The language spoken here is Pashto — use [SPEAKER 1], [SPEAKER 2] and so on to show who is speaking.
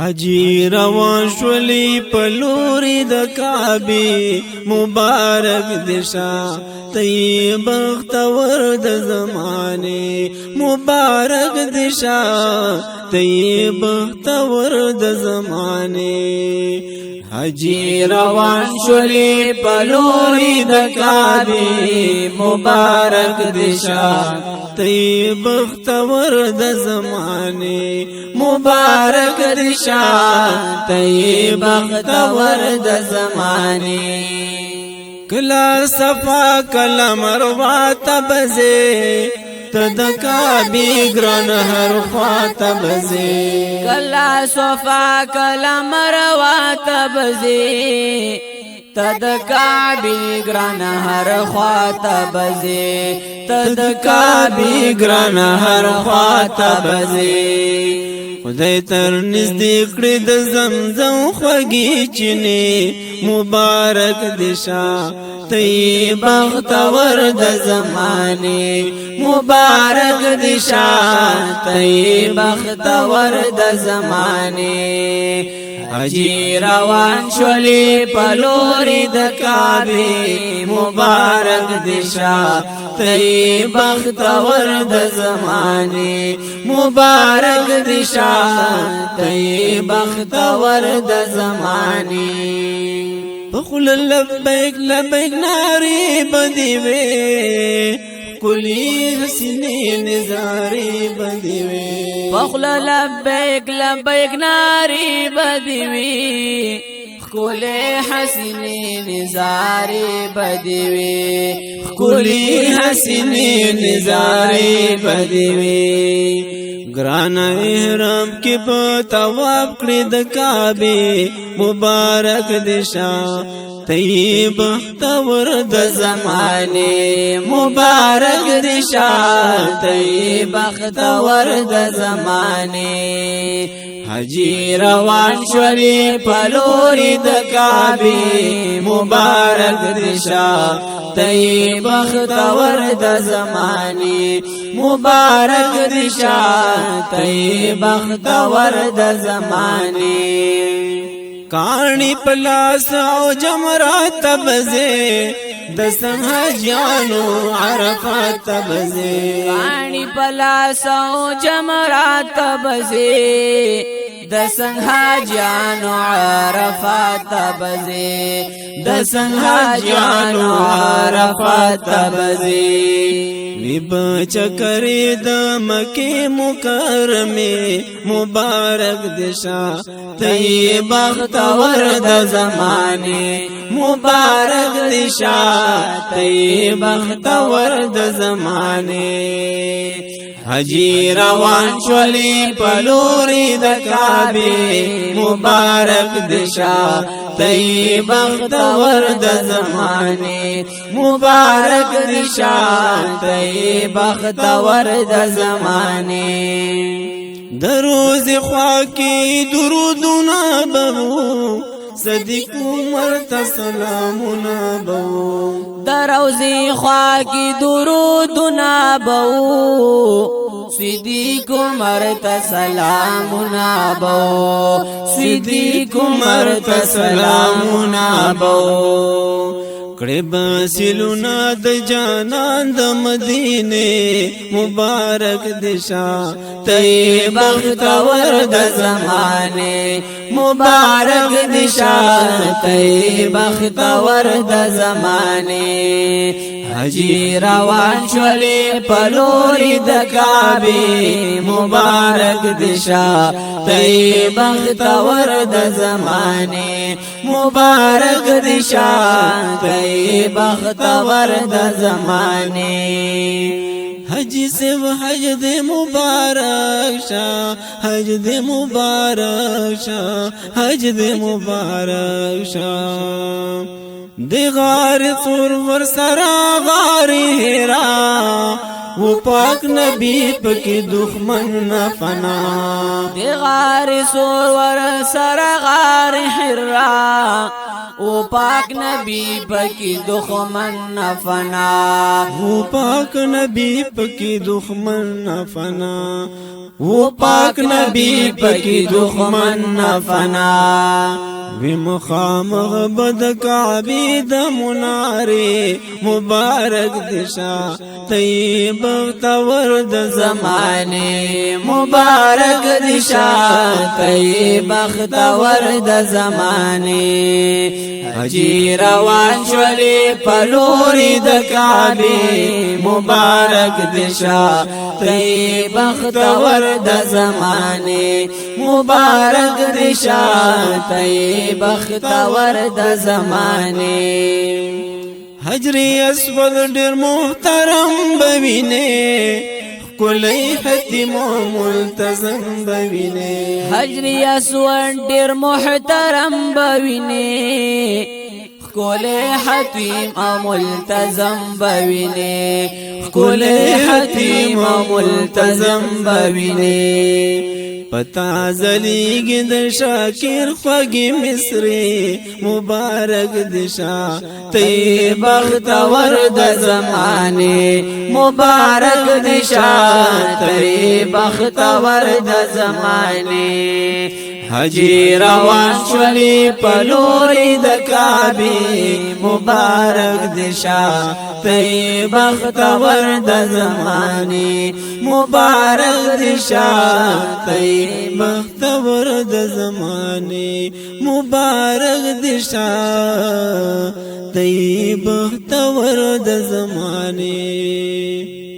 [SPEAKER 1] حاجی روان شولی پلوری د کعبه مبارک دشا تی بختور د زمانه مبارک دشا تی بختور د زمانه حاجی روان شولی پلوری د کعبه مبارک دشا تی بختور د زمانه مبارک دشا تی بختور د زمانه کلا صفا کلا مروه تبزه تدکا بیگران هر خواته بزی
[SPEAKER 2] کلا صفا کلا مروه تبزی تدکا بیگران هر خواته بزی تدکا بیگران هر خواته بزی خدای تر نزدې کړې د زمزم خوږې چینې مبارک دشا تی بختور د زمانه مبارک دشا تی بختور د زمانه حاجی روان شولی پلوری د کعبه مبارک دشا تی بختور د زمانه مبارک دشا تی بختور د زمانه بخل لبیک لبیک ناری بدی وی کلی حسینی نزاری بدی وی بخل لبیک لبیک ناری بدی وی کلی حسینی نزاری بدی وی
[SPEAKER 1] کلی حسینی نزاری بدی وی گران احرام کی په تواب کړی د کعبه مبارک دشا تی بختور د زمانه مبارک دشا تی بختور د زمانه حاجی روان شولی پلوری د کعبه مبارک دشا تی بختور د زمانه مبارک دشا تی بختور د زمانه کانی پلاس او جمرات تبزه د سنحجانو عرفات تبزه
[SPEAKER 2] کانی پلاس او جمرات تبزه د سنحجانو عرفات تبزه
[SPEAKER 1] د سنحجانو عرفات تبزه ویب چکری د مکی مکرمی مبارک دشا تی بختور د زمانه مبارک دشا تی بختور د زمانه حاجی روان شولی پلوری د کعبه مبارک دشا تی بختور د زمانه مبارک دشا تی بختور د زمانه دروز خواکی درودنا ببو صدیق عمر تا سلامنا بو
[SPEAKER 2] دروزی خواکی درودنا بو صدیق عمر تا سلامنا بو
[SPEAKER 1] صدیق عمر تا سلامنا بو کړه بسلونا د جانان د مدینه مبارک دشا تی بختور د زمانه مبارک دشا تی بختور د زمانه حاجی روان شولی پلوری د کعبه مبارک دشا تی بختور د زمانه مبارک دشا تی بختور د زمانه حج سے حج دے مبارک شاہ حج دے مبارک شاہ حج دے مبارک شاہ دے غار طور ور سرا غار ہیرا وہ پاک نبی پکی دخمن نہ فنا
[SPEAKER 2] دے غار سور ور سرا غار ہیرا او پاک نبی پکی دخمن نفنا
[SPEAKER 1] او پاک نبی پکی دخمن نفنا او پاک نبی پکی دخمن نفنا وی مخامغ بد کعبی د مناری مبارک دشا طیب بختور د
[SPEAKER 2] زمانے مبارک دشا طیب بختور د زمانے حجی روان شولی پلوری د کعبی مبارک دشا طیب بختور د زمانے مبارک دشا طیب بختور د زمانے
[SPEAKER 1] حجر اسود ډیر محترم بوینه کلی حتیم و ملتزم بوینه
[SPEAKER 2] حجر اسود ډیر محترم بوینه کلی حتیم او ملتزم بوینه کلی حتیم او ملتزم بوینه پتا زلیگی د شاکر خوگی مصری مبارک دشا تی بختور د زمانے مبارک دشا تی بختور د زمانے حجی روان شولی پلوری د کعبی مبارک دشا تی بختور د زمانے مبارک دشا تی بختور د زمانے مبارک دشا تی بختور د زمانے